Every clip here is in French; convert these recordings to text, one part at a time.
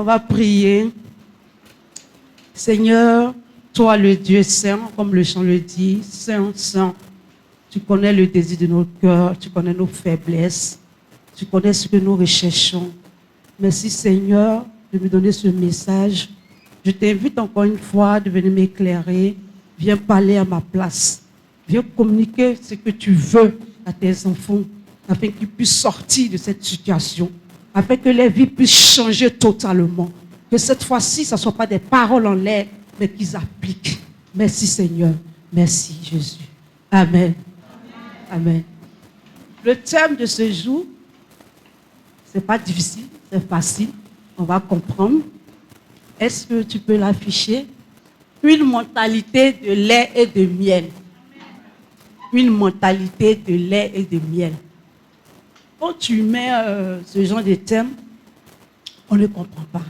On va prier. Seigneur, toi le Dieu saint, comme le chant le dit, Saint, Saint, tu connais le désir de nos cœurs, tu connais nos faiblesses, tu connais ce que nous recherchons. Merci Seigneur de me donner ce message. Je t'invite encore une fois de venir m'éclairer. Viens parler à ma place. Viens communiquer ce que tu veux à tes enfants, afin qu'ils puissent sortir de cette situation, afin que les vies puissent changer totalement. Que cette fois-ci, ce ne soit pas des paroles en l'air, mais qu'ils appliquent. Merci Seigneur. Merci Jésus. Amen. Amen. Le thème de ce jour, ce n'est pas difficile, c'est facile. On va comprendre. Est-ce que tu peux l'afficher? Une mentalité de lait et de miel. Une mentalité de lait et de miel. Quand tu mets ce genre de thème, on ne comprend pas.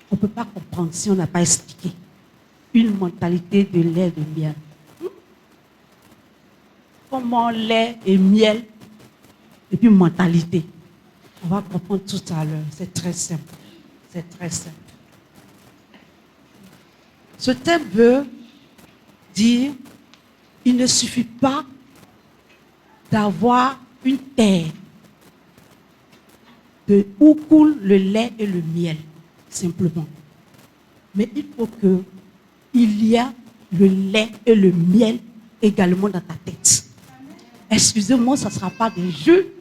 On ne peut pas comprendre si on n'a pas expliqué. Une mentalité de lait et de miel. Comment lait et miel, et puis mentalité. On va comprendre tout à l'heure. C'est très simple. C'est très simple. Ce thème veut dire il ne suffit pas d'avoir une terre où coule le lait et le miel, simplement. Mais il faut qu'il y ait le lait et le miel également dans ta tête. Excusez-moi, ça ne sera pas des jeux,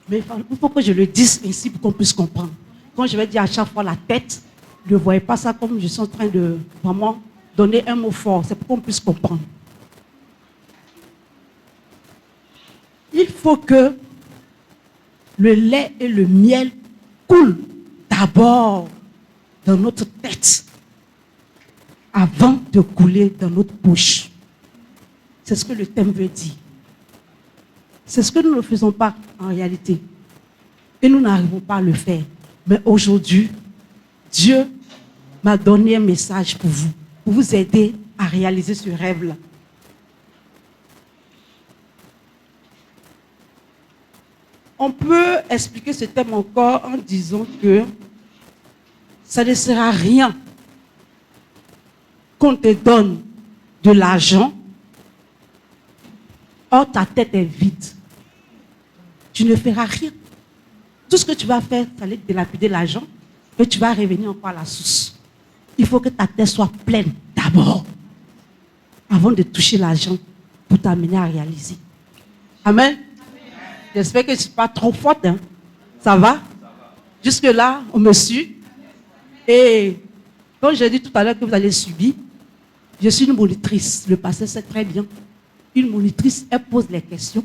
mais il faut que je le dise ainsi pour qu'on puisse comprendre. Quand je vais dire à chaque fois la tête, ne voyez pas ça comme je suis en train de vraiment donner un mot fort. C'est pour qu'on puisse comprendre. Il faut que le lait et le miel coulent d'abord dans notre tête avant de couler dans notre bouche. C'est ce que le thème veut dire. C'est ce que nous ne faisons pas en réalité. Et nous n'arrivons pas à le faire. Mais aujourd'hui, Dieu m'a donné un message pour vous aider à réaliser ce rêve-là. On peut expliquer ce thème encore en disant que ça ne sert à rien qu'on te donne de l'argent, or ta tête est vide. Tu ne feras rien. Tout ce que tu vas faire, c'est aller dilapider l'argent et tu vas revenir encore à la source. Il faut que ta tête soit pleine d'abord, avant de toucher l'argent pour t'amener à réaliser. Amen. J'espère que je ne suis pas trop forte. Hein. Ça va? Jusque-là, on me suit. Et comme j'ai dit tout à l'heure que vous allez subir, je suis une monitrice. Le pasteur sait très bien. Une monitrice, elle pose les questions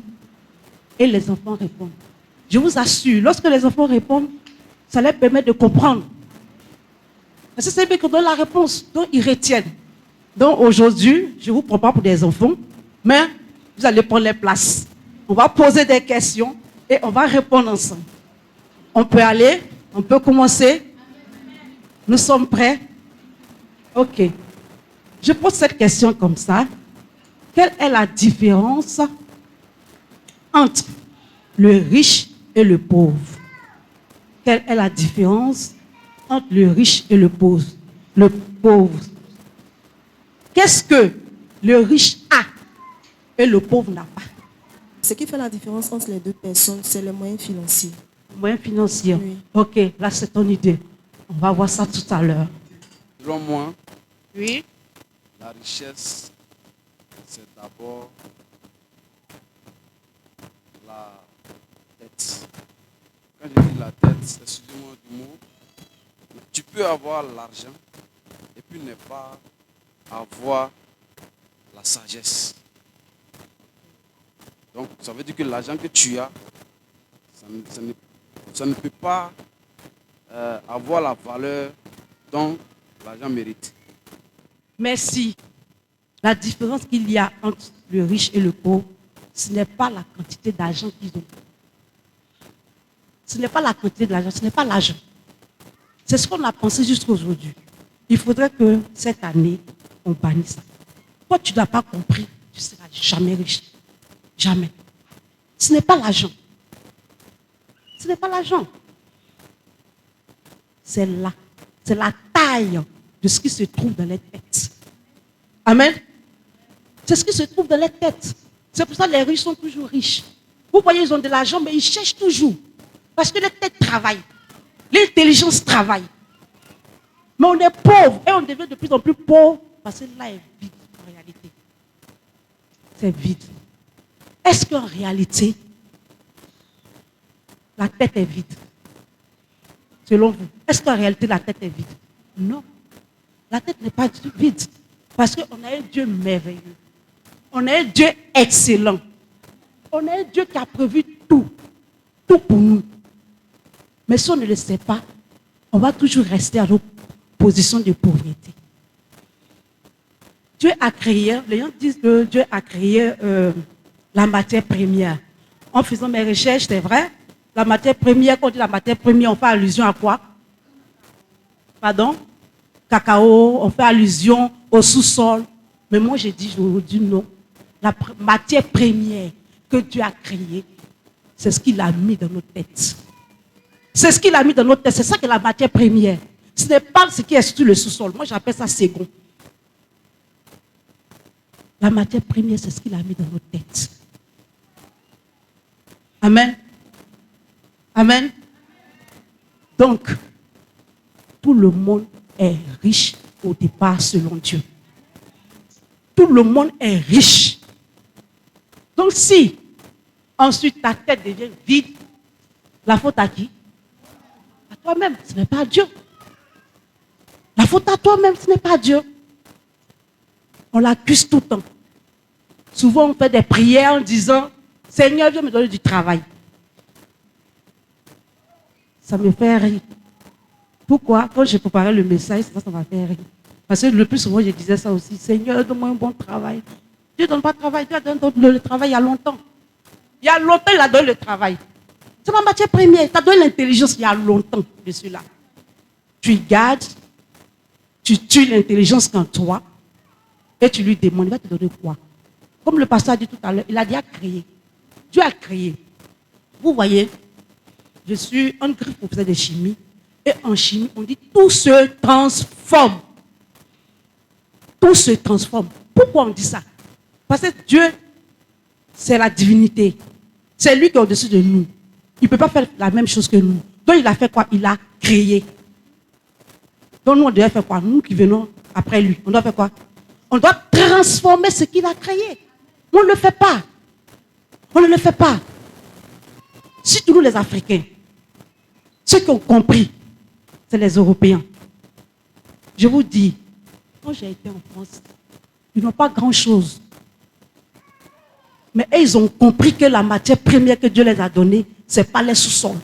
et les enfants répondent. Je vous assure, lorsque les enfants répondent, ça leur permet de comprendre. Parce que c'est bien qu'on donne la réponse, donc ils retiennent. Donc aujourd'hui, je ne vous prends pas pour des enfants, mais vous allez prendre les places. On va poser des questions et on va répondre ensemble. On peut aller, on peut commencer. Nous sommes prêts? Ok. Je pose cette question comme ça. Quelle est la différence entre le riche et le pauvre? Quelle est la différence entre le riche et le pauvre? Le pauvre. Qu'est-ce que le riche a et le pauvre n'a pas? Ce qui fait la différence entre les deux personnes, c'est les moyens financiers. Moyens financiers. Oui. Ok, là c'est ton idée. On va voir ça tout à l'heure. Selon moi, Oui. la richesse, c'est d'abord la tête. Quand je dis la tête, excusez-moi du mot, tu peux avoir l'argent et puis ne pas avoir la sagesse. Donc, ça veut dire que l'argent que tu as, ça ne peut pas avoir la valeur Donc, l'argent mérite. Merci. La différence qu'il y a entre le riche et le pauvre, ce n'est pas la quantité d'argent qu'ils ont. Ce n'est pas la quantité de l'argent, ce n'est pas l'argent. C'est ce qu'on a pensé jusqu'à aujourd'hui. Il faudrait que cette année, on bannisse ça. Toi, tu n'as pas compris, tu ne seras jamais riche. Jamais. Ce n'est pas l'argent. Ce n'est pas l'argent. C'est là. C'est la taille de ce qui se trouve dans les têtes. Amen. C'est ce qui se trouve dans les têtes. C'est pour ça que les riches sont toujours riches. Vous voyez, ils ont de l'argent, mais ils cherchent toujours. Parce que les têtes travaillent. L'intelligence travaille. Mais on est pauvre et on devient de plus en plus pauvre parce que là est vide en réalité. C'est vide. Est-ce qu'en réalité, la tête est vide? Selon vous, est-ce qu'en réalité la tête est vide? Non. La tête n'est pas vide. Parce qu'on a un Dieu merveilleux. On a un Dieu excellent. On a un Dieu qui a prévu tout. Tout pour nous. Mais si on ne le sait pas, on va toujours rester à nos positions de pauvreté. Dieu a créé, les gens disent que Dieu a créé la matière première. En faisant mes recherches, c'est vrai, la matière première, quand on dit la matière première, on fait allusion à quoi? Pardon? Cacao, on fait allusion au sous-sol. Mais moi, j'ai dit aujourd'hui non. La matière première que Dieu a créée, c'est ce qu'il a mis dans nos têtes. C'est ce qu'il a mis dans notre tête. C'est ça qui est la matière première. Ce n'est pas ce qui est sur le sous-sol. Moi, j'appelle ça second. La matière première, c'est ce qu'il a mis dans notre tête. Amen. Amen. Donc, tout le monde est riche au départ selon Dieu. Tout le monde est riche. Donc, si ensuite ta tête devient vide, la faute à qui? À toi-même, ce n'est pas à Dieu. La faute à toi-même, ce n'est pas à Dieu. On l'accuse tout le temps. Souvent, on fait des prières en disant, Seigneur, viens me donner du travail. Ça me fait rire. Pourquoi? Quand j'ai préparé le message, ça m'a fait rire. Parce que le plus souvent, je disais ça aussi, Seigneur, donne-moi un bon travail. Dieu ne donne pas de travail, Dieu donne le travail il y a longtemps. Il y a longtemps, il a donné le travail. C'est la matière première. Il t'a donné l'intelligence il y a longtemps. Je suis là. Tu y gardes, tu tues l'intelligence qu'en toi et tu lui demandes, il va te donner quoi? Comme le pasteur a dit tout à l'heure, il a dit à créer. Dieu a créé. Vous voyez, je suis un grand professeur de chimie et en chimie, on dit tout se transforme. Tout se transforme. Pourquoi on dit ça? Parce que Dieu, c'est la divinité. C'est lui qui est au-dessus de nous. Il ne peut pas faire la même chose que nous. Donc il a fait quoi? Il a créé. Donc nous, on doit faire quoi? Nous qui venons après lui, on doit faire quoi? On doit transformer ce qu'il a créé. On ne le fait pas. On ne le fait pas. Surtout nous les Africains. Ceux qui ont compris, c'est les Européens. Je vous dis, quand j'ai été en France, ils n'ont pas grand-chose. Mais ils ont compris que la matière première que Dieu les a donnée, ce n'est pas les sous-sols.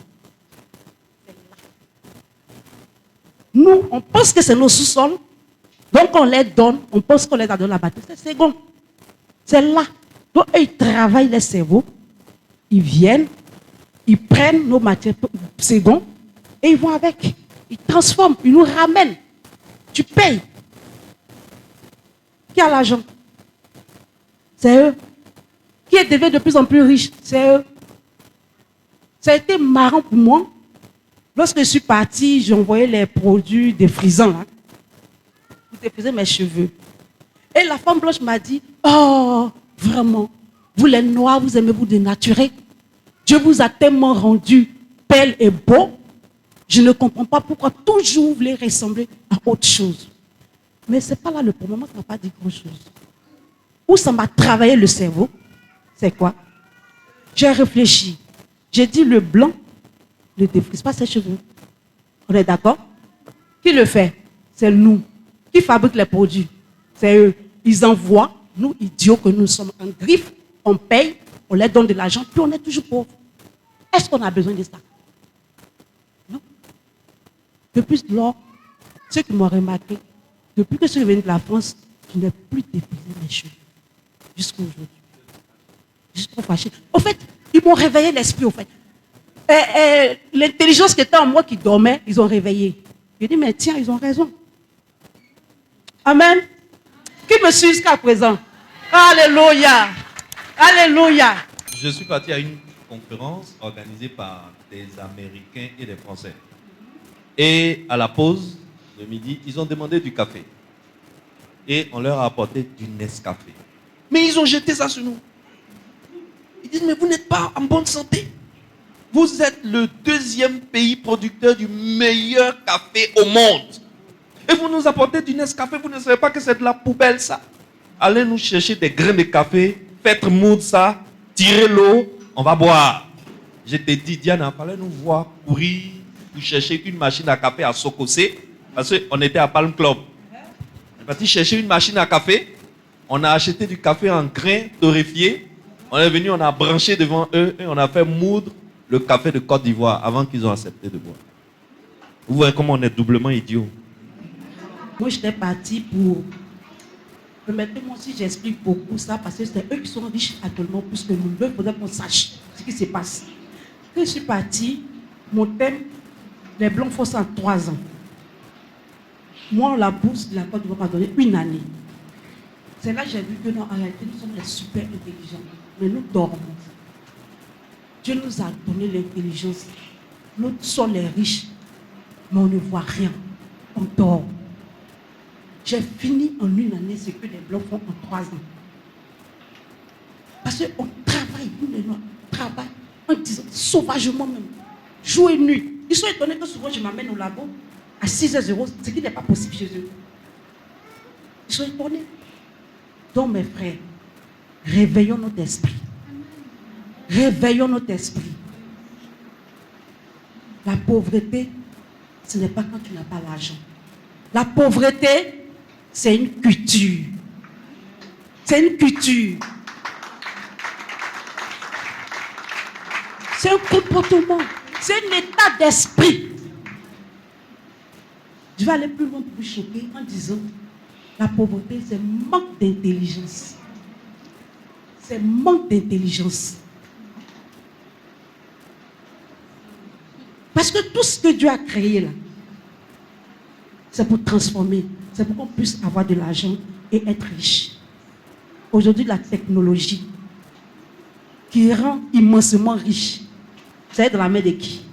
Nous, on pense que c'est nos sous-sols. Donc on les donne, on pense qu'on les a donné la matière. C'est second. C'est là. Donc eux, ils travaillent les cerveaux. Ils viennent, ils prennent nos matières second et ils vont avec. Ils transforment, ils nous ramènent. Tu payes. Qui a l'argent? C'est eux. Qui est devenu de plus en plus riche? C'est eux. Ça a été marrant pour moi. Lorsque je suis partie, j'ai envoyé les produits défrisants. Hein, pour défriser mes cheveux. Et la femme blanche m'a dit, oh, vraiment, vous les noirs, vous aimez vous dénaturer. Dieu vous a tellement rendu belle et beau. Je ne comprends pas pourquoi toujours vous voulez ressembler à autre chose. Mais ce n'est pas là le problème. Moi, ça ne m'a pas dit grand-chose. Où ça m'a travaillé le cerveau, c'est quoi? J'ai réfléchi. J'ai dit le blanc ne défrise pas ses cheveux. On est d'accord? Qui le fait? C'est nous. Qui fabrique les produits? C'est eux. Ils envoient, nous, idiots que nous sommes en griffe, on paye, on leur donne de l'argent, puis on est toujours pauvres. Est-ce qu'on a besoin de ça? Non. De plus, l'or, Ceux qui m'ont remarqué, depuis que je suis revenu de la France, je n'ai plus déposé mes cheveux. Jusqu'à aujourd'hui. Je suis trop fâchée. Au fait, ils m'ont réveillé l'esprit, au fait. L'intelligence qui était en moi qui dormait, ils ont réveillé. J'ai dit, mais tiens, ils ont raison. Amen. Qui me suit jusqu'à présent? Alléluia. Alléluia. Je suis parti à une conférence organisée par des Américains et des Français. Et à la pause de midi, ils ont demandé du café. Et on leur a apporté du Nescafé. Mais ils ont jeté ça sur nous. Ils disent, mais vous n'êtes pas en bonne santé. Vous êtes le 2e pays producteur du meilleur café au monde. Et vous nous apportez du Nescafé, vous ne savez pas que c'est de la poubelle ça. Allez nous chercher des grains de café, faites moudre ça, tirez l'eau, on va boire. Je t'ai dit, Diana, fallait nous voir courir pour chercher une machine à café à Sokosé, parce qu'on était à Palm Club. On est parti chercher une machine à café, on a acheté du café en grains torréfiés, on est venu, on a branché devant eux et on a fait moudre le café de Côte d'Ivoire avant qu'ils ont accepté de boire. Vous voyez comment on est doublement idiots. Moi, j'étais partie pour... Permettez-moi aussi, j'explique beaucoup ça parce que c'est eux qui sont riches actuellement plus que nous. Il faudrait qu'on sache ce qui se passe. Quand je suis partie, mon thème, les Blancs font ça en 3 ans. Moi, la bourse de la Côte d'Ivoire m'a donné 1 année. C'est là que j'ai vu que non, en réalité, nous sommes les super intelligents. Mais nous dormons. Dieu nous a donné l'intelligence. Nous sommes les riches, mais on ne voit rien. On dort. J'ai fini en 1 année ce que les Blancs font en 3 ans. Parce qu'on travaille, nous les Noirs, on travaille en disant sauvagement même, jour et nuit. Ils sont étonnés que souvent je m'amène au labo à 6h00, ce qui n'est pas possible chez eux. Ils sont étonnés. Donc mes frères, réveillons notre esprit. Réveillons notre esprit. La pauvreté, ce n'est pas quand tu n'as pas l'argent. La pauvreté, c'est une culture. C'est une culture. C'est un comportement. C'est un état d'esprit. Je vais aller plus loin pour vous choquer en disant la pauvreté, c'est manque d'intelligence. C'est manque d'intelligence. Parce que tout ce que Dieu a créé là, c'est pour transformer. C'est pour qu'on puisse avoir de l'argent et être riche. Aujourd'hui, la technologie qui rend immensément riche, c'est dans la main de qui?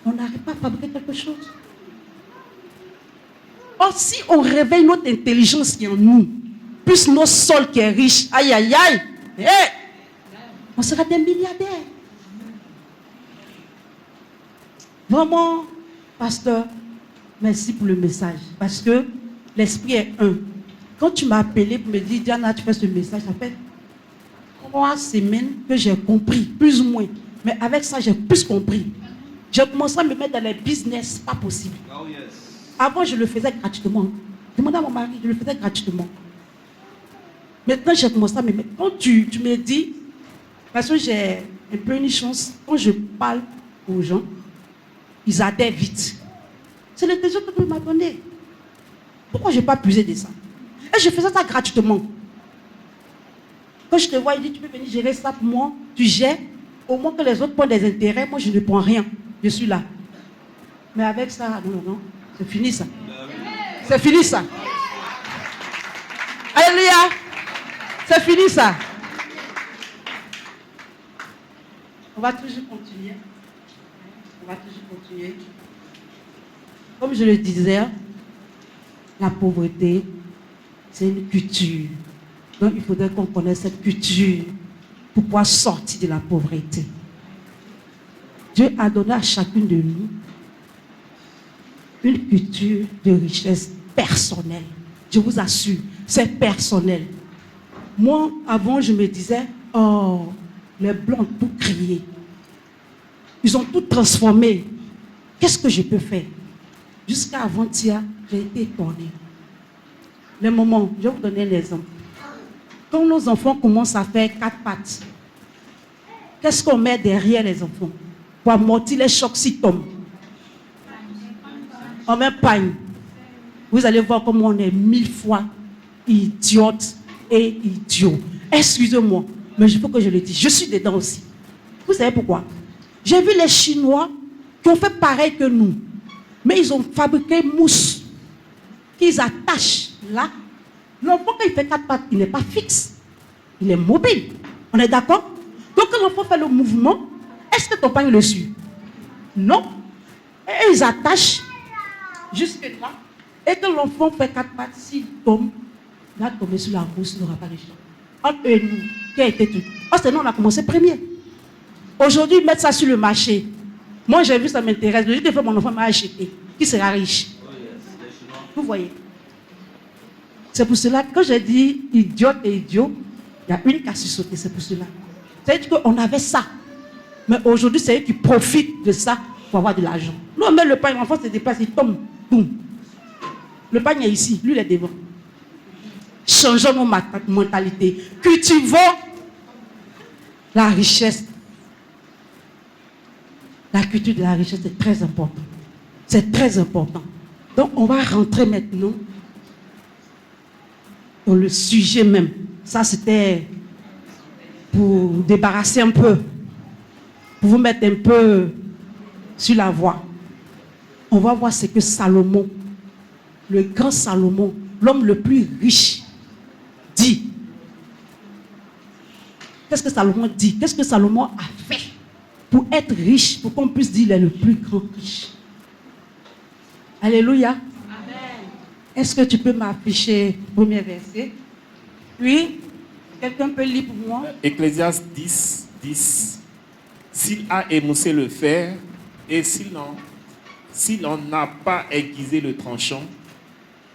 On n'arrive pas à fabriquer quelque chose. Or, si on réveille notre intelligence qui est en nous, plus notre sol qui est riche, aïe aïe aïe, hey, on sera des milliardaires. Vraiment, pasteur, merci pour le message. Parce que l'esprit est un. Quand tu m'as appelé pour me dire, Diana, tu fais ce message, ça fait 3 semaines que j'ai compris, plus ou moins. Mais avec ça, j'ai plus compris. J'ai commencé à me mettre dans les business, pas possible. Oh yes. Avant, je le faisais gratuitement. Demandez à mon mari, je le faisais gratuitement. Maintenant, j'ai commencé à me mettre. Quand tu me dis, parce que j'ai un peu une chance, quand je parle aux gens, ils adhèrent vite. C'est l'intelligence que Dieu m'a donné. Pourquoi je n'ai pas puisé de ça? Et je faisais ça gratuitement. Quand je te vois, il dit, tu peux venir gérer ça pour moi, tu gères. Au moins que les autres prennent des intérêts, moi je ne prends rien. Je suis là. Mais avec ça, non, c'est fini ça. C'est fini ça. Alléluia. C'est fini ça. On va toujours continuer. On va toujours continuer. Comme je le disais, la pauvreté, c'est une culture. Donc il faudrait qu'on connaisse cette culture pour pouvoir sortir de la pauvreté. Dieu a donné à chacune de nous une culture de richesse personnelle. Je vous assure, c'est personnel. Moi, avant, je me disais, oh, les Blancs ont tout créé. Ils ont tout transformé. Qu'est-ce que je peux faire? Jusqu'à avant-hier, j'ai été étonnée. Les moments, je vais vous donner un exemple. Quand nos enfants commencent à faire 4 pattes, qu'est-ce qu'on met derrière les enfants pour amortir les chocs s'ils tombent? on m'épargne. Vous allez voir comment on est 1000 fois idiote et idiot. Excusez-moi, mais il faut que je le dise. Je suis dedans aussi. Vous savez pourquoi? J'ai vu les Chinois qui ont fait pareil que nous. Mais ils ont fabriqué mousse qu'ils attachent là. L'enfant, quand il fait 4 pattes, il n'est pas fixe. Il est mobile. On est d'accord? Donc quand l'enfant fait le mouvement, est-ce que ton père le suit? Non. Et ils attachent jusque là. Et quand l'enfant fait 4 pattes, s'il tombe, il va tomber sur la mousse, il n'aura pas de chance. Entre eux et nous, qui a été tout? Oh, c'est nous, on a commencé premier. Aujourd'hui, mettre ça sur le marché. Moi, j'ai vu, ça m'intéresse. Le jour que mon enfant m'a acheté, qui sera riche? Vous voyez? C'est pour cela que quand j'ai dit idiote et idiot, il y a une qui a su sauter, c'est pour cela. C'est-à-dire qu'on avait ça. Mais aujourd'hui, c'est eux qui profitent de ça pour avoir de l'argent. Nous, on met le pain, l'enfant se déplace, il tombe, boum. Le pain est ici, lui, il est devant. Changeons nos mentalités. Cultivons la richesse. La culture de la richesse est très importante. C'est très important. Donc, on va rentrer maintenant dans le sujet même. Ça, c'était pour débarrasser un peu, pour vous mettre un peu sur la voie. On va voir ce que Salomon, le grand Salomon, l'homme le plus riche, dit. Qu'est-ce que Salomon dit? Qu'est-ce que Salomon a fait pour être riche, pour qu'on puisse dire qu'il est le plus grand riche? Alléluia. Amen. Est-ce que tu peux m'afficher le premier verset? Oui. Quelqu'un peut lire pour moi? Ecclésiaste 10, 10. S'il a émoussé le fer et s'il n'en n'a pas aiguisé le tranchant,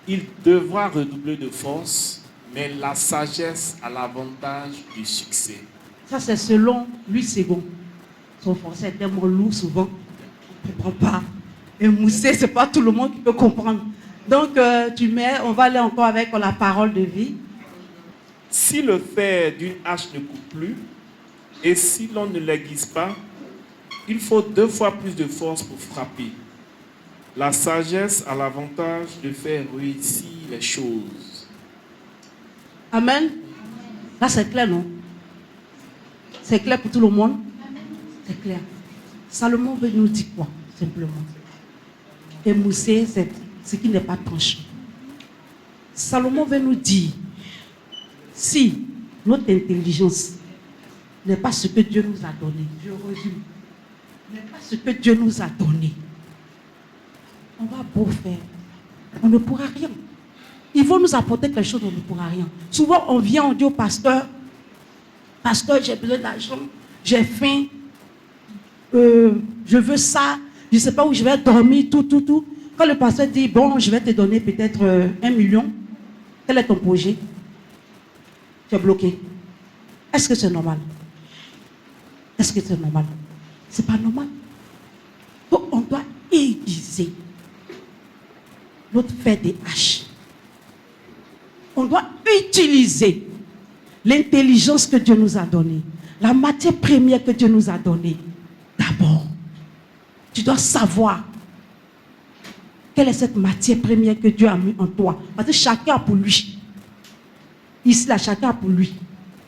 il devra redoubler de force, mais la sagesse a l'avantage du succès. Ça, c'est selon Louis II. Son français est tellement lourd souvent, on ne comprend pas. Émousser, ce n'est pas tout le monde qui peut comprendre. Donc, on va aller encore avec la parole de vie. Si le fer d'une hache ne coupe plus, et si l'on ne l'aiguise pas, il faut 2 fois plus de force pour frapper. La sagesse a l'avantage de faire réussir les choses. Amen. Là, c'est clair, non? C'est clair pour tout le monde? C'est clair. Salomon veut nous dire quoi, simplement? Émousser, c'est ce qui n'est pas tranché. Salomon veut nous dire, si notre intelligence n'est pas ce que Dieu nous a donné, je résume, n'est pas ce que Dieu nous a donné, on va beau faire, on ne pourra rien. Ils vont nous apporter quelque chose, on ne pourra rien. Souvent, on vient, on dit au pasteur, pasteur, j'ai besoin d'argent, j'ai faim, je veux ça, je ne sais pas où je vais dormir, tout. Quand le pasteur dit, bon, je vais te donner peut-être 1 million, quel est ton projet? Tu es bloqué. Est-ce que c'est normal? Est-ce que c'est normal? Ce n'est pas normal. Donc, on doit aiguiser notre fer des haches. On doit utiliser l'intelligence que Dieu nous a donnée, la matière première que Dieu nous a donnée. D'abord, tu dois savoir quelle est cette matière première que Dieu a mis en toi. Parce que chacun a pour lui. Ici, là, chacun a pour lui.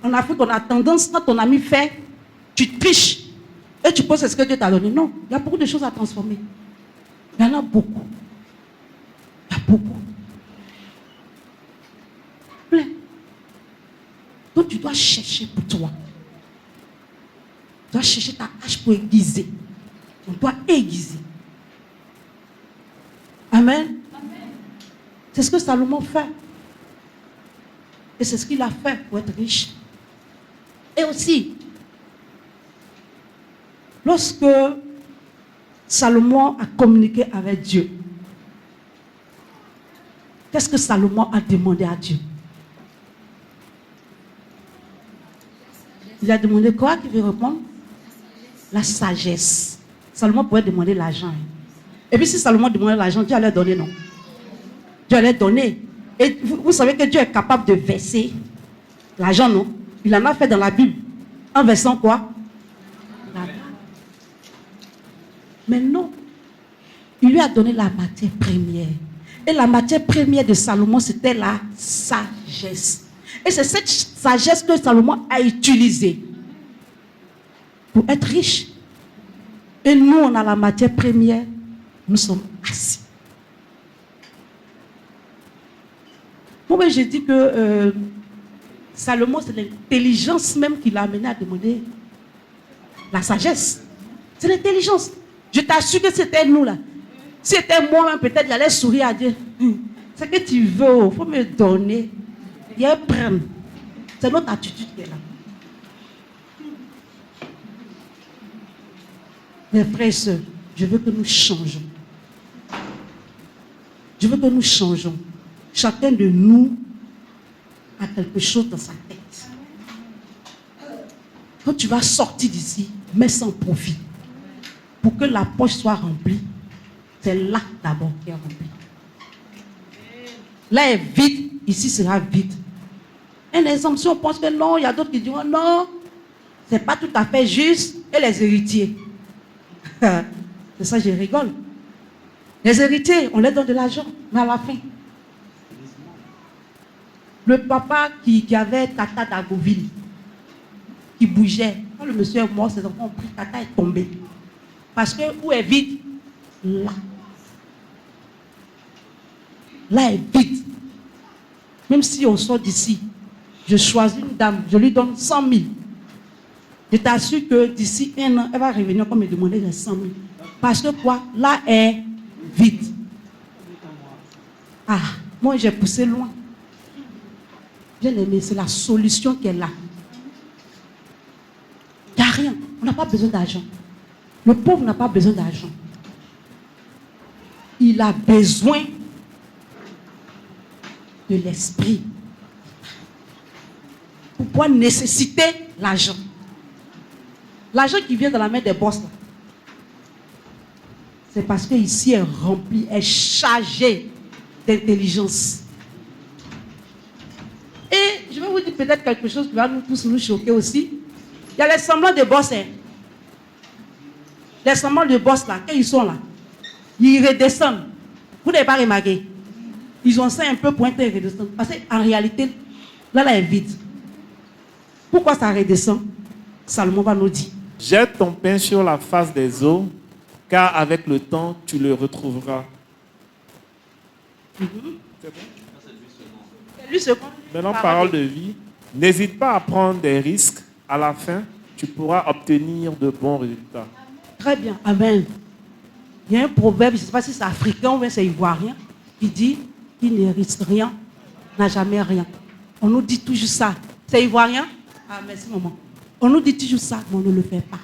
En Afrique, on a tendance, quand ton ami fait, tu triches. Et tu penses c'est ce que Dieu t'a donné. Non, il y a beaucoup de choses à transformer. Il y en a beaucoup. Il y a beaucoup. Plein. Donc tu dois chercher pour toi. Tu dois chercher ta hache pour aiguiser. On doit aiguiser. Amen. C'est ce que Salomon fait. Et c'est ce qu'il a fait pour être riche. Et aussi, lorsque Salomon a communiqué avec Dieu, qu'est-ce que Salomon a demandé à Dieu? Il a demandé quoi qu'il veut répondre? La sagesse. Salomon pouvait demander l'argent. Et puis si Salomon demandait l'argent, Dieu allait donner, non? Dieu allait donner. Et vous savez que Dieu est capable de verser l'argent, non? Il en a fait dans la Bible. En versant quoi? Mais non. Il lui a donné la matière première. Et la matière première de Salomon, c'était la sagesse. Et c'est cette sagesse que Salomon a utilisée pour être riche. Et nous, on a la matière première. Nous sommes assis. Moi, j'ai dit que Salomon, c'est l'intelligence même qui l'a amené à demander la sagesse. C'est l'intelligence. Je t'assure que c'était nous là. Si c'était moi-même, peut-être j'allais sourire à Dieu. Ce que tu veux, il faut me donner. Il y a un prendre. C'est notre attitude qui est là. Mes frères et sœurs, je veux que nous changeons. Je veux que nous changeons. Chacun de nous a quelque chose dans sa tête. Quand tu vas sortir d'ici, mets ça en profit. Pour que la poche soit remplie, c'est là d'abord qui est remplie. Là est vide, ici sera vide. Un exemple, si on pense que non, il y a d'autres qui diront non, c'est pas tout à fait juste, et les héritiers. C'est ça, je rigole. Les héritiers, on leur donne de l'argent, mais à la fin, le papa qui avait Tata d'Agoville, qui bougeait, quand le monsieur est mort, ses enfants ont pris, Tata est tombé. Parce que où est vide? Là. Là est vide. Même si on sort d'ici, je choisis une dame, je lui donne 100 000. Je t'assure que d'ici un an, elle va revenir comme me demander les 100 000. Parce que quoi? Là est vide. Ah, moi j'ai poussé loin. Bien aimé, c'est la solution qui est là. Il n'y a rien. On n'a pas besoin d'argent. Le pauvre n'a pas besoin d'argent. Il a besoin de l'esprit pour pouvoir nécessiter l'argent. L'argent qui vient dans la main des boss, là, c'est parce qu'ici est rempli, est chargé d'intelligence. Et je vais vous dire peut-être quelque chose qui va nous tous nous choquer aussi. Il y a les semblants de boss. Hein. Les semblants de boss là, quand ils sont là, ils redescendent. Vous n'avez pas remarqué? Ils ont ça un peu pointé et redescendent. Parce qu'en réalité, là est vide. Pourquoi ça redescend? Salomon va nous dire. Jette ton pain sur la face des eaux, car avec le temps, tu le retrouveras. C'est lui second. Maintenant, parole de vie. N'hésite pas à prendre des risques. À la fin, tu pourras obtenir de bons résultats. Très bien. Amen. Il y a un proverbe, je ne sais pas si c'est africain ou bien c'est ivoirien, qui dit qui ne risque rien, n'a jamais rien. On nous dit toujours ça. C'est ivoirien? Ah, merci, maman. On nous dit toujours ça, mais on ne le fait pas.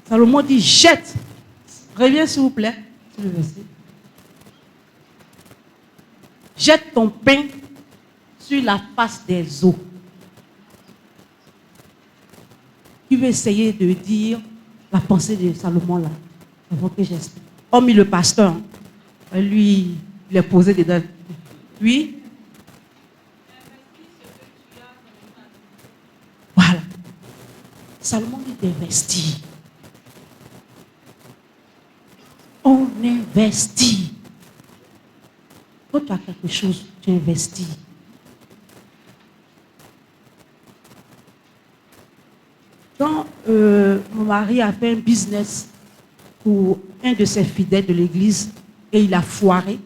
Salomon dit jette. Reviens, s'il vous plaît. Sur le verset. Jette ton pain sur la face des eaux. Qui veut essayer de dire la pensée de Salomon là? Il faut que j'explique. Hormis le pasteur, lui, il est posé dedans. Oui. Voilà. Salomon dit d'investir. On investit. Quand tu as quelque chose, tu investis. Quand mon mari a fait un business pour un de ses fidèles de l'église et il a foiré,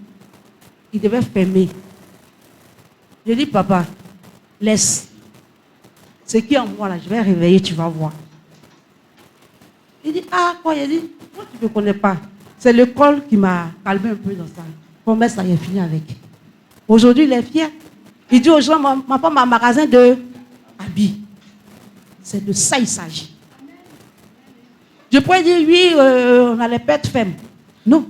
il devait fermer. Je dis, papa, laisse. Ce qui est en moi là, je vais réveiller, tu vas voir. Il dit, ah quoi? Il dit, moi tu ne me connais pas. C'est l'école qui m'a calmé un peu dans ça. Comment ça y est fini avec. Aujourd'hui, il est fier. Il dit aux gens, ma femme a un magasin de habits. C'est de ça il s'agit. Je pourrais dire, oui, on n'allait pas être ferme. Non.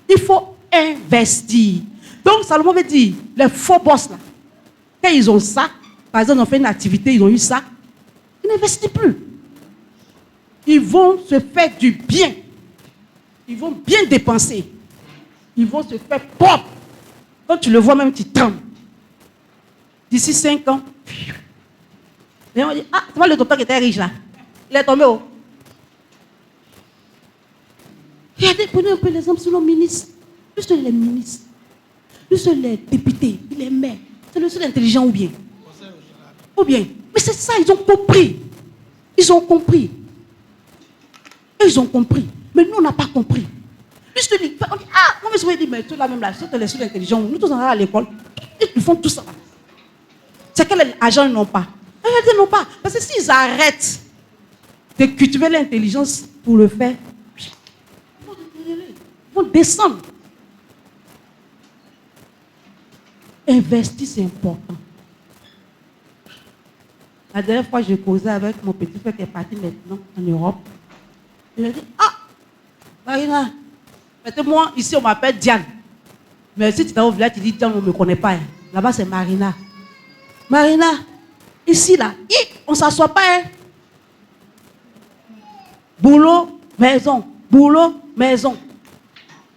Il faut investir. Donc, Salomon veut dire, les faux boss là, quand ils ont ça, par exemple, ils ont fait une activité, ils ont eu ça, ils n'investissent plus. Ils vont se faire du bien. Ils vont bien dépenser. Ils vont se faire propre. Quand tu le vois même, tu trembles. D'ici 5 ans, et on dit, ah, tu vois le docteur qui était riche là. Il est tombé où? Regardez, prenez un peu l'exemple sur nos ministres. Lui seul les ministres. Lui seul les députés, les maires. C'est le seul intelligent ou bien. Ou bien. Mais c'est ça, ils ont compris. Ils ont compris. Ils ont compris. Mais nous, on n'a pas compris. Lui seul dit, on dit, ah, moi, je me dis, mais tout là même là, c'est les seuls intelligents. Nous tous on va à l'école. Ils font tout ça. C'est quel agent ils n'ont pas? Ils n'ont pas. Parce que s'ils arrêtent de cultiver l'intelligence pour le faire, ils vont descendre. Investir, c'est important. La dernière fois, j'ai causé avec mon petit frère qui est parti maintenant en Europe. Il a dit, ah, Marina, moi, ici, on m'appelle Diane. Mais si tu es au village, tu dis Diane, on ne me connaît pas. Hein. Là-bas, c'est Marina. Marina, ici, là, on ne s'assoit pas. Hein. Boulot, maison. Boulot, maison.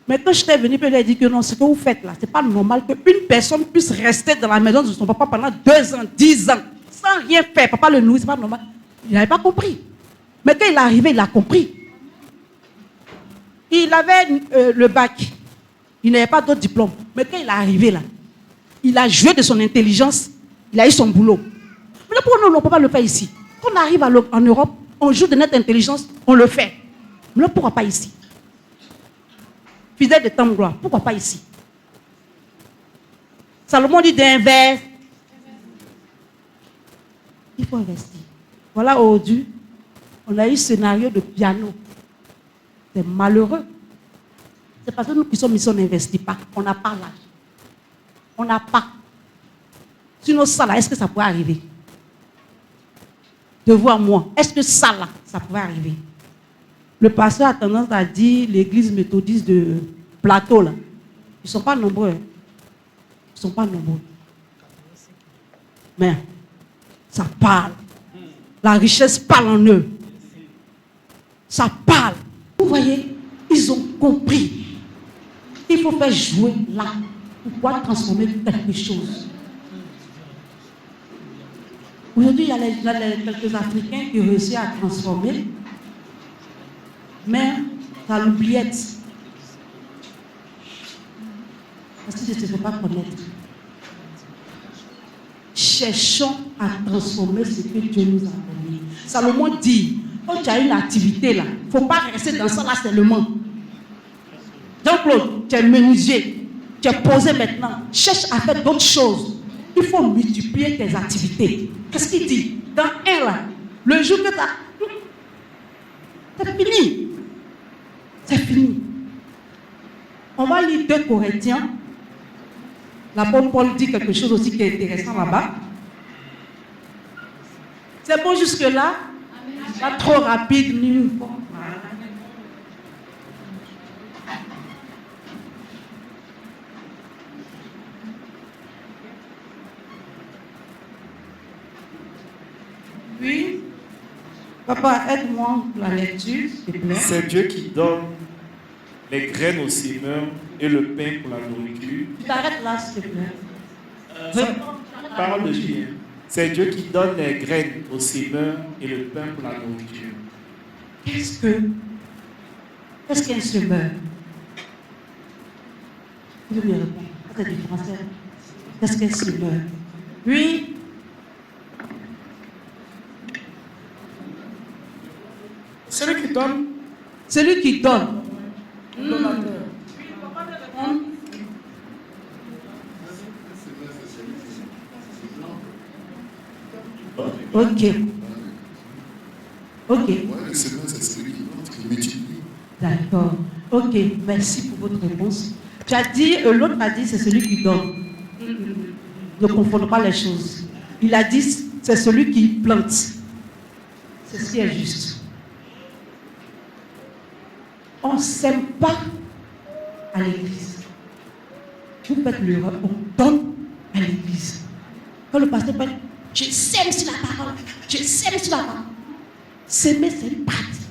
Mais quand je suis venu, il a dit que non, ce que vous faites là, ce n'est pas normal qu'une personne puisse rester dans la maison de son papa pendant 2 ans, 10 ans, sans rien faire. Papa le nourrit, ce n'est pas normal. Il n'avait pas compris. Mais quand il est arrivé, il a compris. Il avait le bac. Il n'avait pas d'autre diplôme. Mais quand il est arrivé là, il a joué de son intelligence. Il a eu son boulot. Mais là, pourquoi nous, on ne peut pas le faire ici? Quand on arrive en Europe, on joue de notre intelligence, on le fait. Mais là, pourquoi pas ici? Fidèle de temps de gloire, pourquoi pas ici? Salomon dit d'investir. Il faut investir. Voilà, aujourd'hui, on a eu ce scénario de piano. C'est malheureux. C'est parce que nous qui sommes ici, on n'investit pas. On n'a pas l'âge. On n'a pas. Sinon, ça là, est-ce que ça pourrait arriver? De voir moi, est-ce que ça là, ça pourrait arriver? Le pasteur a tendance à dire l'église méthodiste de Plateau là. Ils ne sont pas nombreux. Hein. Ils ne sont pas nombreux. Mais ça parle. La richesse parle en eux. Ça parle. Vous voyez, ils ont compris. Il faut faire jouer là pour pouvoir transformer quelque chose. Aujourd'hui, il y a quelques Africains qui réussissent à transformer. Mais ça l'oubliette. Parce que je ne sais pas connaître. Cherchons à transformer ce que Dieu nous a donné. Salomon dit, quand tu as une activité là, il ne faut pas rester dans ça là seulement. Jean-Claude, tu es menuisier, tu es posé maintenant. Cherche à faire d'autres choses. Il faut multiplier tes activités. Qu'est-ce qu'il dit? Dans un là, le jour que tu as... C'est fini. C'est fini. On va lire 2 Corinthiens. L'apôtre Paul dit quelque chose aussi qui est intéressant là-bas. C'est bon jusque-là? Pas trop rapide, ni... Puis, papa, aide-moi la lecture, s'il te plaît. C'est Dieu qui donne les graines aux semeurs et le pain pour la nourriture. Tu t'arrêtes là, s'il te plaît. Parole de Dieu. C'est Dieu qui donne les graines aux semeurs et le pain pour la nourriture. Qu'est-ce qu'un semeur? Je lui réponds. C'est du français. Qu'est-ce qu'un semeur? Oui. Celui qui donne. Celui qui donne. Ok. Ok. C'est celui qui multiplie. D'accord. Ok, merci pour votre réponse. Tu as dit, l'autre a dit, c'est celui qui donne. Ne confondons pas les choses. Il a dit, c'est celui qui plante. C'est ce qui est juste. On ne s'aime pas à l'église. Vous faites l'erreur, on donne à l'église. Quand le pasteur parle, je sème sur la parole, je sème sur la parole. S'aimer, c'est une pratique.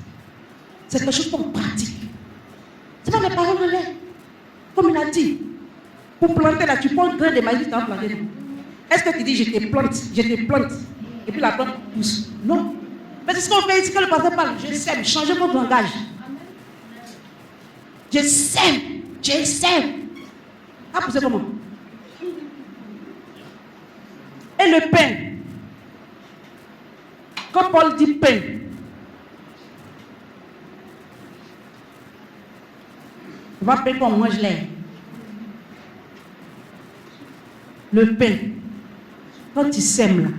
C'est quelque chose qu'on pratique. C'est pas des paroles en l'air. Comme il a dit, pour planter là, tu prends un grain de maïs, tu vas planter. Est-ce que tu dis, je te plante, et puis la plante pousse? Non. Mais c'est ce qu'on fait ici quand le pasteur parle, je sème, changez votre langage. Je sème. Je sème. Ah, vous savez comment? Et le pain. Quand Paul dit pain, on va pain qu'on mange l'air. Le pain, quand tu sèmes là,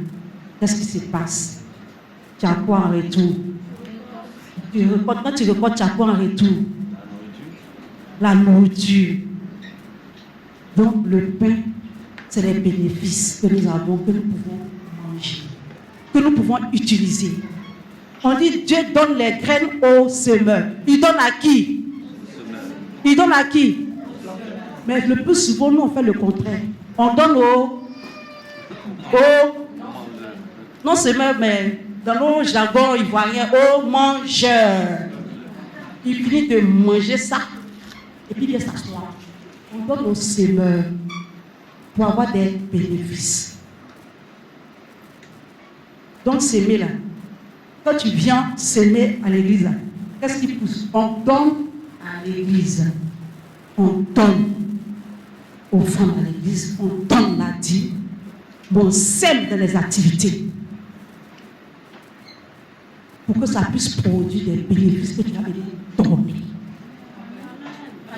qu'est-ce qui se passe? Tu as quoi en retour? Quand tu récoltes, tu as quoi en retour? La nourriture. Donc le pain, c'est les bénéfices que nous avons, que nous pouvons manger, que nous pouvons utiliser. On dit Dieu donne les graines aux semeurs. Il donne à qui? Il donne à qui? Mais le plus souvent, nous on fait le contraire. On donne aux non semeurs, mais dans nos jargons ivoiriens, aux mangeurs. Il finit de manger ça et puis il vient s'asseoir. On donne aux semeurs pour avoir des bénéfices. Donc s'aimer là, quand tu viens s'aimer à l'église là, qu'est-ce qui pousse? On donne à l'église, on donne aux femmes à l'église, on donne la dîme, on sème dans les activités pour que ça puisse produire des bénéfices que tu as venir donner.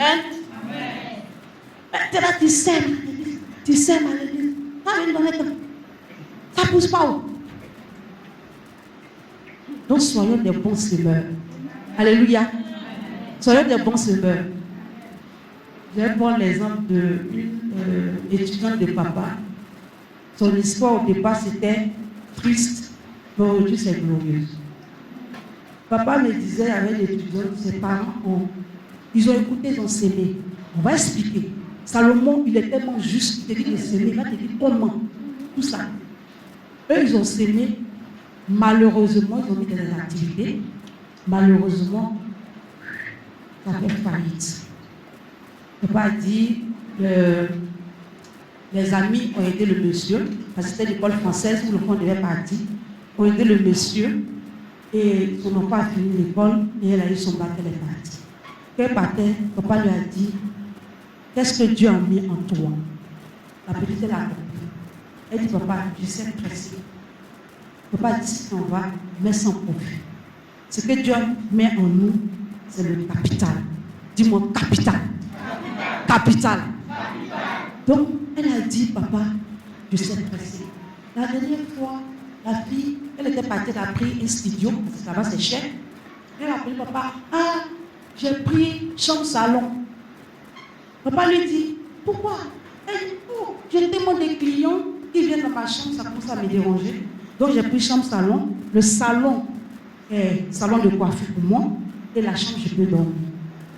Hein? Tu es là, tu sèmes à l'église. Ça ne pousse pas où? Donc soyons des bons semeurs. Alléluia. Soyons des bons semeurs. Je vais prendre l'exemple d'une étudiante de papa. Son histoire au départ c'était triste, mais aujourd'hui c'est glorieux. Papa me disait avec l'étudiant, ses parents ils ont écouté, ils ont s'aimé. On va expliquer. Salomon, il est tellement juste, il te dit de s'aimer, il va te dire comment. Tout ça. Eux, ils ont s'aimé. Malheureusement, ils ont mis dans les activités. Malheureusement, ça fait faillite. Papa a dit les amis ont aidé le monsieur, parce que c'était l'école française où le fond devait partir, ont aidé le monsieur et son enfant a fini l'école et elle a eu son bac, elle est partie. Quand elle partait, papa lui a dit qu'est-ce que Dieu a mis en toi? La petite, elle a compris. Elle dit papa, je sais presser. Papa dit si on va, mais sans profit. Ce que Dieu met en nous, c'est le capital. Dis-moi capital. Capital. Donc, elle a dit, papa, je sais presser. La dernière fois, la fille, elle était partie, elle a pris un studio, parce que là-bas c'est cher. Elle a appelé papa, ah, j'ai pris chambre salon. Papa lui dit, pourquoi? Elle dit, oh, j'ai tellement de clients qui viennent dans ma chambre, ça commence à me déranger. Donc j'ai pris chambre salon. Le salon est salon de coiffure pour moi, et la chambre, je peux dormir.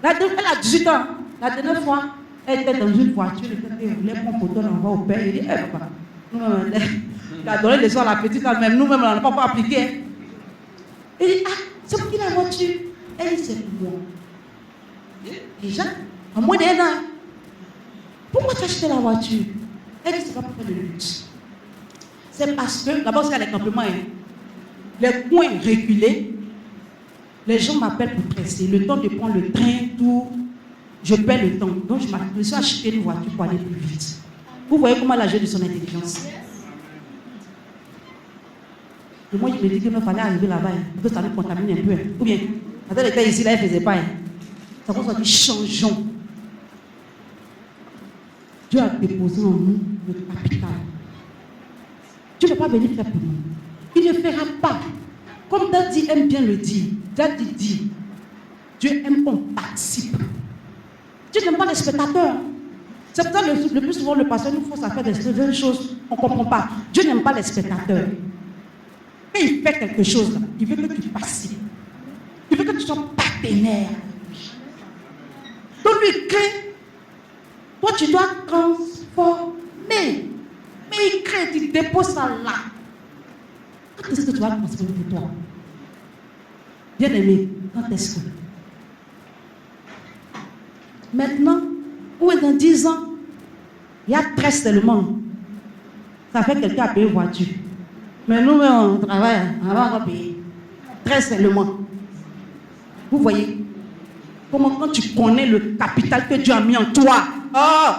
Elle a 18 ans. La dernière fois, elle était dans une voiture, elle voulait prendre photo, l'envoie au père. Il dit, papa, il a donné les soins à la petite, même nous-mêmes, on n'a pas encore appliqué. Il dit, ah, c'est pour qui la voiture? Elle dit, c'est pour moi. Déjà, en moins d'un an. Pourquoi tu as acheté la voiture? Elle dit, c'est pas pour faire de luxe. C'est parce que, d'abord, c'est les campements, les coins reculés, les gens m'appellent pour presser. Le temps de prendre le train, tout, je perds le temps. Donc, je me suis acheté une voiture pour aller plus vite. Vous voyez comment elle a joué de son intelligence. Et moi, je me dis qu'il me fallait arriver là-bas, pour que ça nous contamine un peu. Ou bien, quand elle était ici, là, elle ne faisait pas. Ça commence à dire, changeons. Dieu a déposé en nous le capital. Dieu ne peut pas venir faire pour nous. Il ne fera pas. Comme Daddy aime bien le dire. Daddy dit, Dieu aime qu'on participe. Dieu n'aime pas les spectateurs. C'est pour ça que le plus souvent le pasteur nous force à faire des choses. On ne comprend pas. Dieu n'aime pas les spectateurs. Quand il fait quelque chose, il veut que tu participes. Il veut que tu sois partenaire. Donc lui crée. Toi tu dois transformer. Mais il crée, tu déposes ça là. Quand est-ce que tu vas transformer pour toi? Bien aimé, quand est-ce que? Maintenant, ou dans 10 ans, il y a 13 seulement. Ça fait quelqu'un a payé une voiture. Mais nous, on travaille, on va encore payer. 13 seulement. Vous voyez? Comment quand tu connais le capital que Dieu a mis en toi, oh,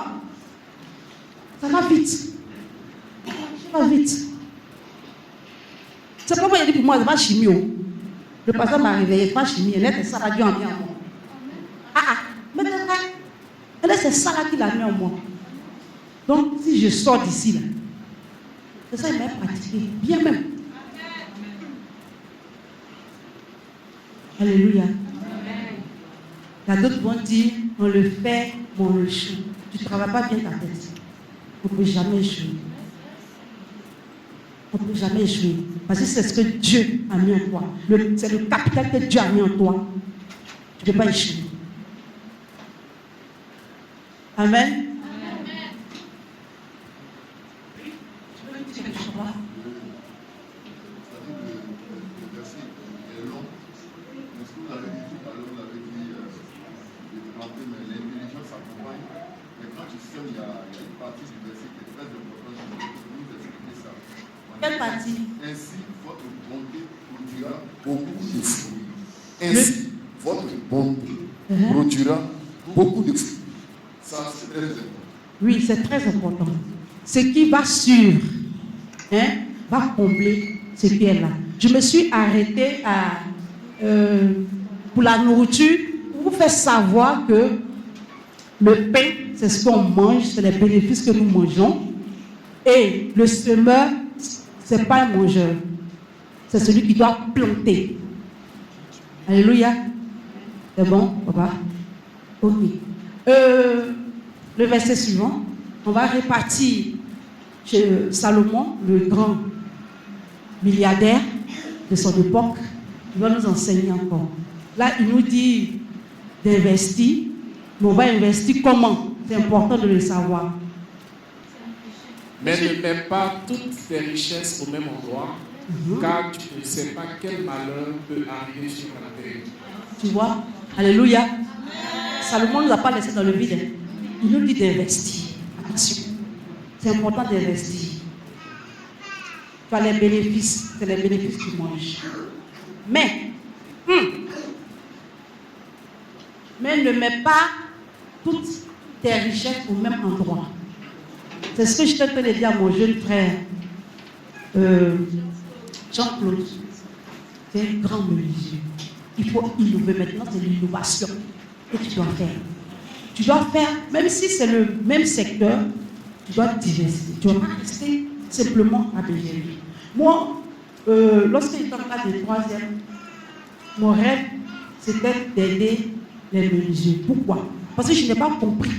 ça va vite. Ça va vite. C'est pourquoi il a dit pour moi, c'est pas chimie. Le pasteur m'a réveillé, c'est pas chimie. Elle est ça, là, Dieu a mis en moi. Mais c'est ça là qu'il a mis en moi. Donc, si je sors d'ici, là, c'est ça qu'il m'a pratiqué, bien même. Alléluia. Il y a d'autres qui vont dire, on le fait, mais on le échoue. Tu ne travailles pas bien ta tête. On ne peut jamais échouer. On ne peut jamais échouer. Parce que c'est ce que Dieu a mis en toi. C'est le capital que Dieu a mis en toi. Tu ne peux pas échouer. Amen. Quelle partie? Ainsi, votre bonté produira beaucoup de fruits. Ainsi, votre bonté produira beaucoup de fruits. Ça, c'est très important. Oui, c'est très important. Ce qui va suivre, va combler ce qui est là. Je me suis arrêtée pour la nourriture, pour vous faire savoir que le pain, c'est ce qu'on mange, c'est les bénéfices que nous mangeons. Et le semeur, ce n'est pas un mangeur. C'est celui qui doit planter. Alléluia. C'est bon, papa? Ok. Le verset suivant, on va répartir chez Salomon, le grand milliardaire de son époque. Il va nous enseigner encore. Là, il nous dit d'investir, mais on va investir comment? C'est important de le savoir. Mais ne mets pas toutes tes richesses au même endroit, car tu ne sais pas quel malheur peut arriver sur la terre. Tu vois? Alléluia. Salomon ne nous a pas laissé dans le vide. Il nous dit d'investir. Attention. C'est important d'investir. Tu as les bénéfices. C'est les bénéfices que tu manges. Mais ne mets pas toutes tes richesses au même endroit. C'est ce que je t'ai dit à mon jeune frère Jean-Claude. C'est un grand menuisier. Il faut innover maintenant, c'est l'innovation que tu dois faire. Tu dois faire, même si c'est le même secteur, tu dois diversifier. Tu ne dois pas rester simplement à BGV. Moi, lorsque j'étais en classe de 3e, mon rêve, c'était d'aider les menuisiers. Pourquoi? Parce que je n'ai pas compris.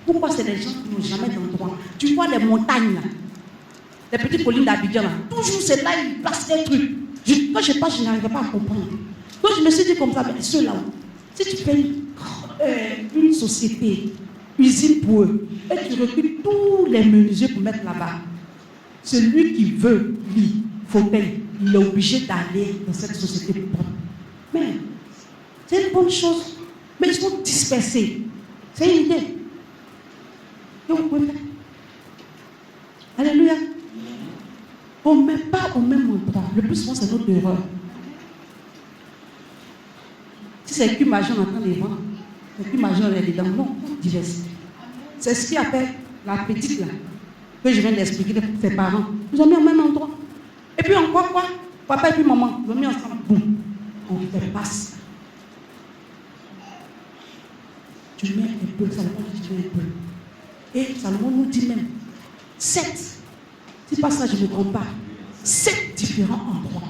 Pourquoi c'est les gens qui n'ont jamais d'endroit? Tu vois les montagnes là, les petites collines d'Abidjan là, toujours c'est là, ils placent des trucs. Quand je passe, je n'arrivais pas à comprendre. Donc je me suis dit comme ça, mais ceux-là, si tu fais une société, usine pour eux, et tu recrutes tous les menuisiers pour mettre là-bas, celui qui veut, lui, fauteuil, il est obligé d'aller dans cette société pour prendre. Mais c'est une bonne chose. Mais ils sont dispersés. C'est une idée. Que vous pouvez faire. Alléluia. On ne met pas au même endroit. Le plus souvent, c'est notre erreur. Si c'est qu'une magie, on entend les vents. C'est qu'une magie, on est dedans. Non, diversité. C'est ce qu'il appelle la petite là, que je viens d'expliquer à ses parents. Ils ont mis au même endroit. Et puis encore quoi? Papa et puis maman, ils ont mis ensemble. Boum. On fait passe. Tu mets un peu, Salomon dit tu mets un peu. Et Salomon nous dit même 7. Si pas ça, je ne me trompe pas. 7 différents endroits.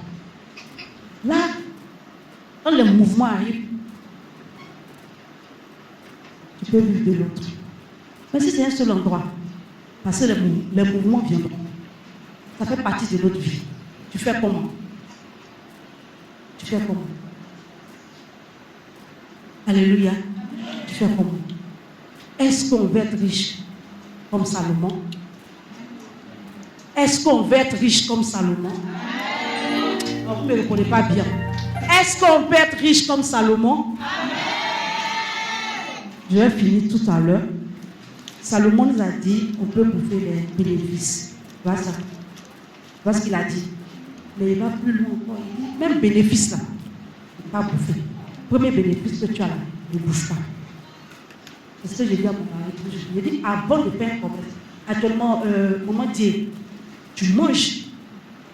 Là, quand les mouvements arrivent, tu peux vivre de l'autre. Mais si c'est un seul endroit, parce que les mouvements viendront. Ça fait partie de notre vie. Tu fais comment? Tu fais comment? Alléluia. Tu fais comment? Est-ce qu'on veut être riche comme Salomon? Est-ce qu'on veut être riche comme Salomon? Oh, vous ne me répondez pas bien. Est-ce qu'on peut être riche comme Salomon? Je vais finir tout à l'heure. Salomon nous a dit on peut bouffer les bénéfices. Voilà ça. Voilà ce qu'il a dit. Mais il va plus loin encore. Il dit même bénéfice là, il ne peut pas bouffer. Premier bénéfice que tu as là, ne bouge pas. C'est ce que j'ai dit à mon mari toujours. Je lui ai dit, avant de faire un commerce, actuellement, maman dit, tu manges.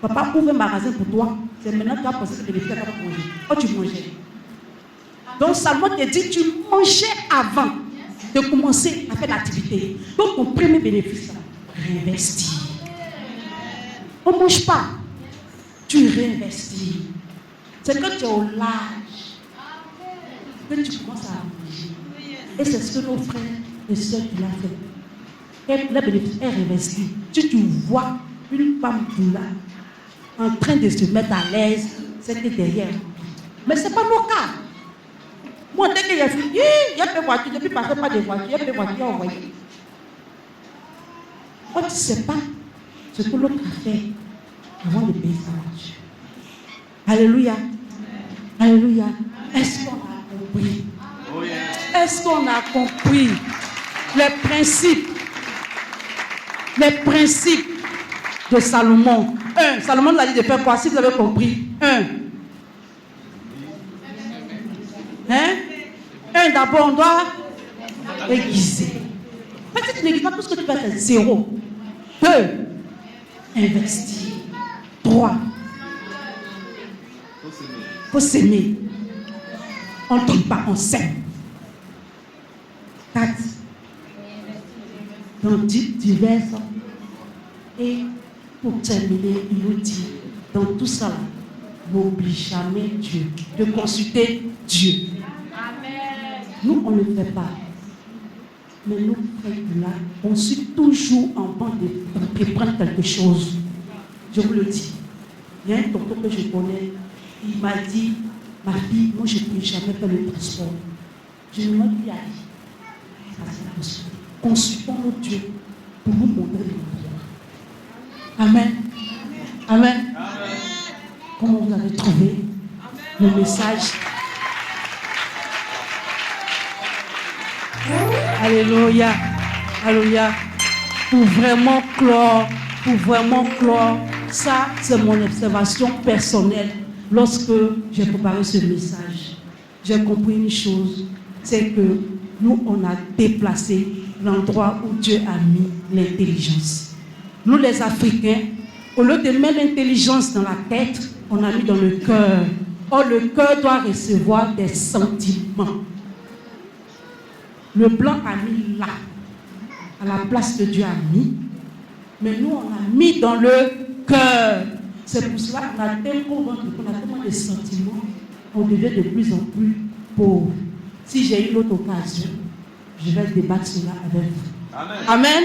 Papa ouvre un magasin pour toi. C'est maintenant que tu as pensé que les filles vont manger. Oh, tu mangeais. Donc, Salomon te dit, tu mangeais avant de commencer à faire l'activité. Donc, ton premier bénéfice, réinvestir. On ne mange pas. Tu réinvestis. C'est quand tu es au large que tu commences à manger. Et c'est ce que nos frères et sœurs qui l'ont fait. Et le bénéfice est réinvesti. Si tu vois une femme là en train de se mettre à l'aise, c'est que derrière. Mais ce n'est pas mon cas. Moi, dès qu'il y a fini, il y a des voitures, depuis passer par des voitures, il y a des voitures envoyées. Moi, tu ne sais pas ce que l'autre a fait avant de payer sa voiture. Alléluia. Alléluia. Est-ce qu'on a compris? Est-ce qu'on a compris les principes de Salomon? Salomon nous a dit de faire quoi? Si vous avez compris. D'abord, on doit aiguiser. Mais si tu n'aiguises pas, tout ce que tu vas faire, c'est 0. 2. Investir. 3. Il faut s'aimer. On ne tombe pas, on s'aime. 4. Dans divers. Et pour terminer, il nous dit, dans tout ça, n'oublie jamais Dieu, de consulter Dieu. Nous, on ne le fait pas. Mais nous, frères, là, on suit toujours en train de prendre quelque chose. Je vous le dis. Il y a un tonton que je connais, il m'a dit, ma fille, moi je ne peux jamais faire le transport. Je me demande qui a dit. Consultons notre Dieu pour nous montrer le bien. Amen. Amen. Comment vous avez trouvé le message? Alléluia. Alléluia. Pour vraiment clore, ça c'est mon observation personnelle. Lorsque j'ai préparé ce message, j'ai compris une chose, c'est que nous on a déplacé l'endroit où Dieu a mis l'intelligence. Nous les Africains, au lieu de mettre l'intelligence dans la tête, on a mis dans le cœur. Or le cœur doit recevoir des sentiments. Le blanc a mis là, à la place que Dieu a mis, mais nous on a mis dans le cœur. C'est pour cela qu'on a tellement de sentiments, on devient de plus en plus pauvre. Si j'ai une autre occasion, je vais débattre cela avec vous. Amen. Amen.